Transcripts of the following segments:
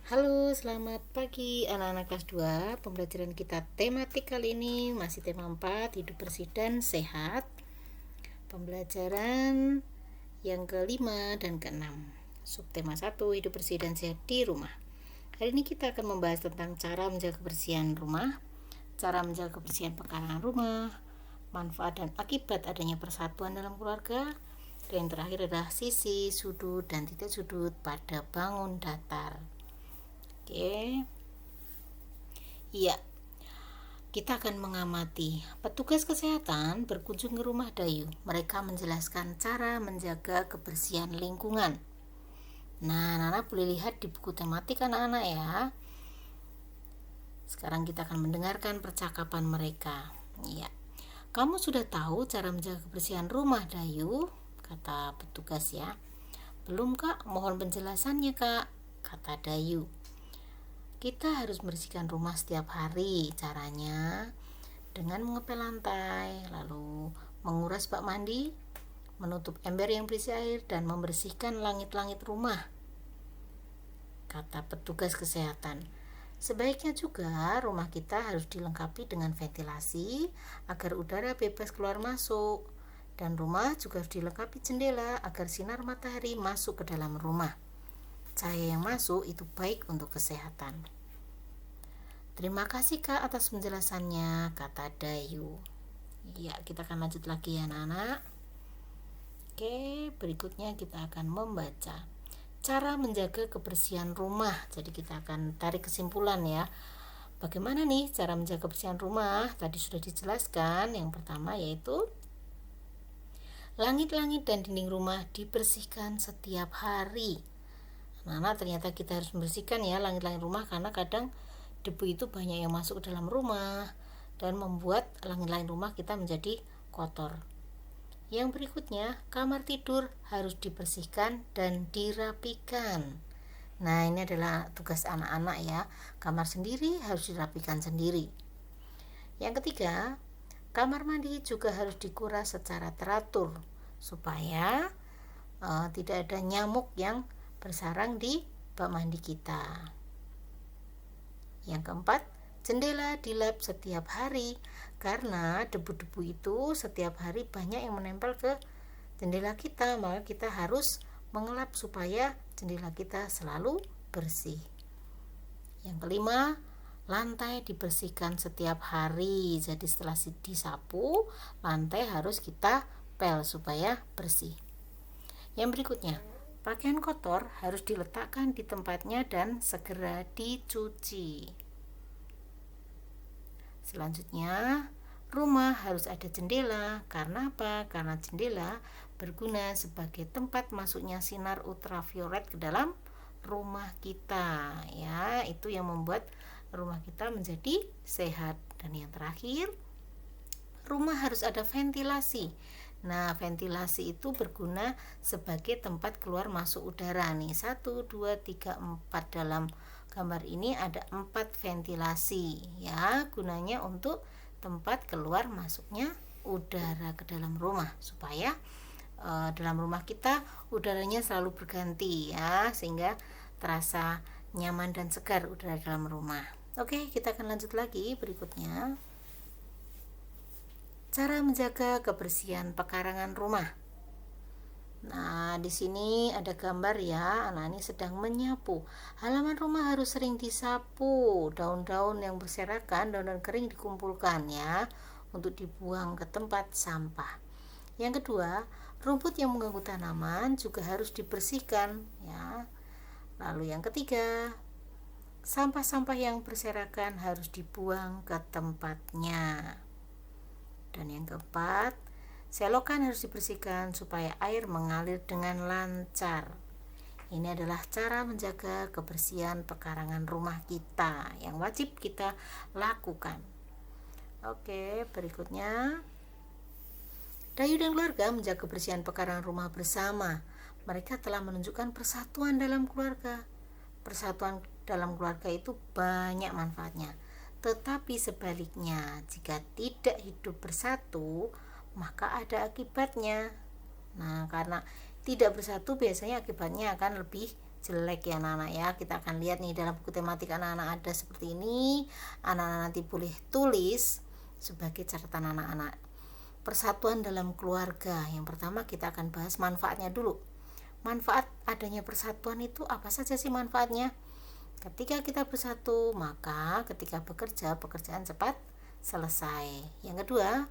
Halo, selamat pagi anak-anak kelas 2. Pembelajaran kita tematik kali ini masih tema 4, hidup bersih dan sehat. Pembelajaran yang kelima dan keenam. Subtema 1, hidup bersih dan sehat di rumah. Hari ini kita akan membahas tentang cara menjaga kebersihan rumah, cara menjaga kebersihan pekarangan rumah, manfaat dan akibat adanya persatuan dalam keluarga, dan yang terakhir adalah sisi, sudut, dan titik sudut pada bangun datar. Oke. Iya, kita akan mengamati petugas kesehatan berkunjung ke rumah Dayu. Mereka menjelaskan cara menjaga kebersihan lingkungan. Nah, anak-anak boleh lihat di buku tematik anak-anak ya. Sekarang kita akan mendengarkan percakapan mereka. Iya. Kamu sudah tahu cara menjaga kebersihan rumah Dayu? Kata petugas ya. Belum Kak, mohon penjelasannya Kak, kata Dayu. Kita harus membersihkan rumah setiap hari. Caranya dengan mengepel lantai, lalu menguras bak mandi, menutup ember yang berisi air, dan membersihkan langit-langit rumah, kata petugas kesehatan. Sebaiknya juga rumah kita harus dilengkapi dengan ventilasi agar udara bebas keluar masuk, dan rumah juga harus dilengkapi jendela agar sinar matahari masuk ke dalam rumah. Cahaya yang masuk itu baik untuk kesehatan. Terima kasih Kak atas penjelasannya, kata Dayu. Ya, kita akan lanjut lagi ya anak-anak. Oke, berikutnya kita akan membaca cara menjaga kebersihan rumah. Jadi kita akan tarik kesimpulan ya. Bagaimana nih cara menjaga kebersihan rumah? Tadi sudah dijelaskan. Yang pertama yaitu langit-langit dan dinding rumah dibersihkan setiap hari. Nah, ternyata kita harus membersihkan ya langit-langit rumah karena kadang debu itu banyak yang masuk ke dalam rumah dan membuat langit-langit rumah kita menjadi kotor. Yang berikutnya, kamar tidur harus dibersihkan dan dirapikan. Nah, ini adalah tugas anak-anak ya. Kamar sendiri harus dirapikan sendiri. Yang ketiga, kamar mandi juga harus dikuras secara teratur supaya tidak ada nyamuk yang bersarang di bak mandi kita. Yang keempat, jendela dilap setiap hari karena debu-debu itu setiap hari banyak yang menempel ke jendela kita, maka kita harus mengelap supaya jendela kita selalu bersih. Yang kelima, lantai dibersihkan setiap hari. Jadi setelah disapu, lantai harus kita pel supaya bersih. Yang berikutnya, pakaian kotor harus diletakkan di tempatnya dan segera dicuci. Selanjutnya, rumah harus ada jendela. Karena apa? Karena jendela berguna sebagai tempat masuknya sinar ultraviolet ke dalam rumah kita. Ya, itu yang membuat rumah kita menjadi sehat. Dan yang terakhir, rumah harus ada ventilasi. Nah, ventilasi itu berguna sebagai tempat keluar masuk udara nih. 1, 2, 3, 4 dalam gambar ini ada 4 ventilasi ya. Gunanya untuk tempat keluar masuknya udara ke dalam rumah supaya dalam rumah kita udaranya selalu berganti ya, sehingga terasa nyaman dan segar udara dalam rumah. Oke, kita akan lanjut lagi berikutnya. Cara menjaga kebersihan pekarangan rumah. Nah, di sini ada gambar ya. Anak ini sedang menyapu. Halaman rumah harus sering disapu. Daun-daun yang berserakan, daun-daun kering dikumpulkan ya untuk dibuang ke tempat sampah. Yang kedua, rumput yang mengganggu tanaman juga harus dibersihkan ya. Lalu yang ketiga, sampah-sampah yang berserakan harus dibuang ke tempatnya. Dan yang keempat, selokan harus dibersihkan supaya air mengalir dengan lancar. Ini adalah cara menjaga kebersihan pekarangan rumah kita yang wajib kita lakukan. Oke, berikutnya. Dayu dan keluarga menjaga kebersihan pekarangan rumah bersama. Mereka telah menunjukkan persatuan dalam keluarga. Persatuan dalam keluarga itu banyak manfaatnya. Tetapi sebaliknya, jika tidak hidup bersatu, maka ada akibatnya. Nah, karena tidak bersatu biasanya akibatnya akan lebih jelek ya anak-anak ya. Kita akan lihat nih dalam buku tematik anak-anak ada seperti ini. Anak-anak nanti boleh tulis sebagai catatan anak-anak. Persatuan dalam keluarga. Yang pertama kita akan bahas manfaatnya dulu. Manfaat adanya persatuan itu apa saja sih manfaatnya? Ketika kita bersatu, maka ketika bekerja, pekerjaan cepat selesai. Yang kedua,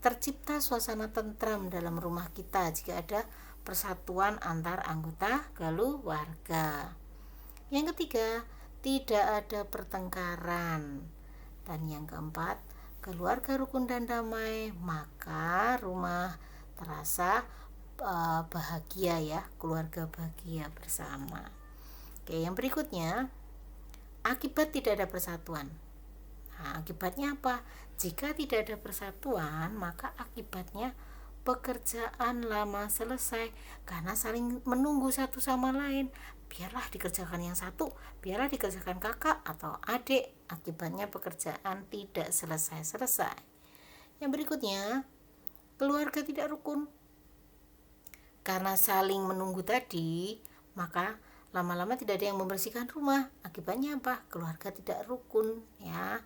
tercipta suasana tentram dalam rumah kita jika ada persatuan antar anggota keluarga. Yang ketiga, tidak ada pertengkaran. Dan yang keempat, keluarga rukun dan damai, maka rumah terasa bahagia ya, keluarga bahagia bersama. Oke, yang berikutnya, akibat tidak ada persatuan. Nah, akibatnya apa? Jika tidak ada persatuan, maka akibatnya pekerjaan lama selesai karena saling menunggu satu sama lain. Biarlah dikerjakan yang satu, biarlah dikerjakan kakak atau adik. Akibatnya pekerjaan tidak selesai-selesai. Yang berikutnya, keluarga tidak rukun. Karena saling menunggu tadi, maka lama-lama tidak ada yang membersihkan rumah. Akibatnya apa? Keluarga tidak rukun ya.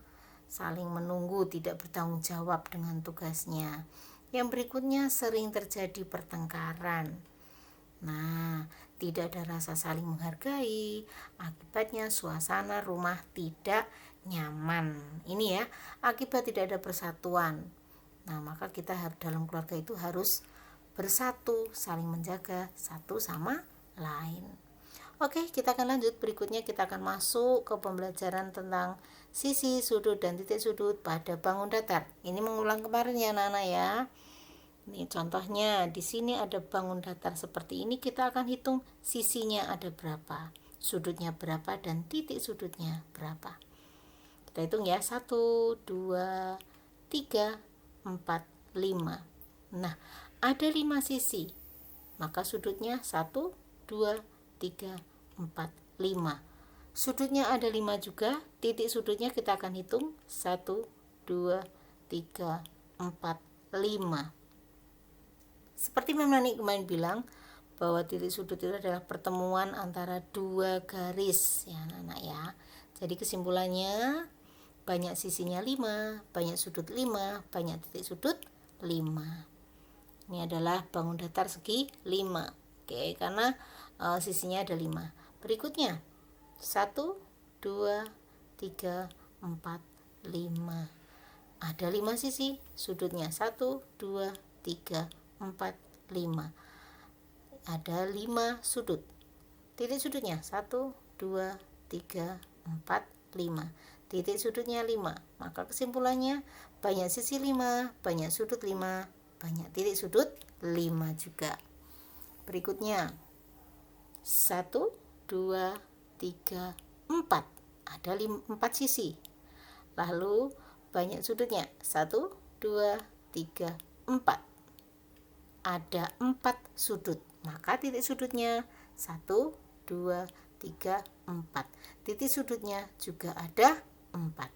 Saling menunggu, tidak bertanggung jawab dengan tugasnya. Yang berikutnya, sering terjadi pertengkaran. Nah, tidak ada rasa saling menghargai. Akibatnya suasana rumah tidak nyaman. Ini ya, akibat tidak ada persatuan. Nah, maka kita dalam keluarga itu harus bersatu, saling menjaga satu sama lain. Oke, kita akan lanjut. Berikutnya kita akan masuk ke pembelajaran tentang sisi, sudut, dan titik sudut pada bangun datar. Ini mengulang kemarin ya anak-anak ya. Ini contohnya, di sini ada bangun datar seperti ini. Kita akan hitung sisinya ada berapa, sudutnya berapa, dan titik sudutnya berapa. Kita hitung ya, 1, 2, 3, 4, 5. Nah, ada 5 sisi, maka sudutnya 1, 2, 3, 4, 5. Sudutnya ada 5 juga, titik sudutnya kita akan hitung 1, 2, 3, 4, 5. Seperti Memani kemarin bilang bahwa titik sudut itu adalah pertemuan antara dua garis ya anak-anak ya. Jadi kesimpulannya, banyak sisinya 5, banyak sudut 5, banyak titik sudut 5. Ini adalah bangun datar segi 5. Oke, karena sisinya ada 5. Berikutnya 1, 2, 3, 4, 5. Ada 5 sisi, sudutnya 1, 2, 3, 4, 5. Ada 5 sudut. Titik sudutnya 1, 2, 3, 4, 5. Titik sudutnya 5. Maka kesimpulannya, banyak sisi 5, banyak sudut 5, banyak titik sudut 5 juga. Berikutnya 1, 2, 3, 4. Ada 4 sisi. Lalu banyak sudutnya 1, 2, 3, 4. Ada 4 sudut. Maka titik sudutnya 1, 2, 3, 4. Titik sudutnya juga ada 4.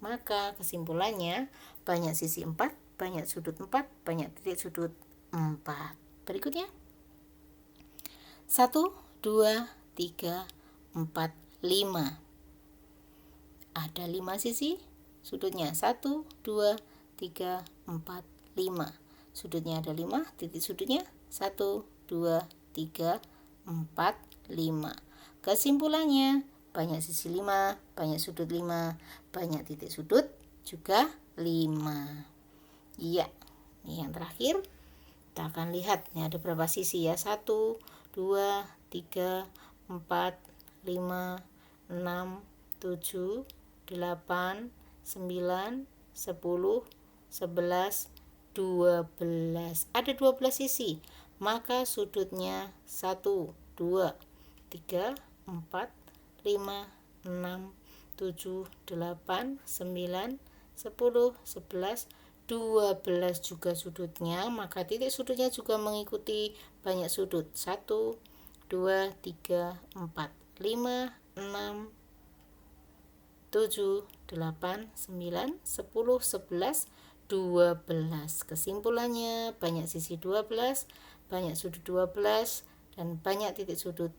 Maka kesimpulannya, banyak sisi 4, banyak sudut 4, banyak titik sudut 4. Berikutnya 1, 2, 3, 4, 5. Ada 5 sisi, sudutnya 1, 2, 3, 4, 5. Sudutnya ada 5, titik sudutnya 1, 2, 3, 4, 5. Kesimpulannya, banyak sisi 5, banyak sudut 5, banyak titik sudut juga 5. Iya, ini yang terakhir. Kita akan lihat, ini ada berapa sisi ya. 1, 2, 3, 4, 5, 6, 7, 8, 9, 10, 11, 12. Ada 12 sisi. Maka sudutnya 1, 2, 3, 4, 5, 6, 7, 8, 9, 10, 11, 12 juga sudutnya. Maka titik sudutnya juga mengikuti banyak sudut. 1, 2, 3, 4, 5, 6, 7, 8, 9, 10, 11, 12. Kesimpulannya, banyak sisi 12, banyak sudut 12, dan banyak titik sudut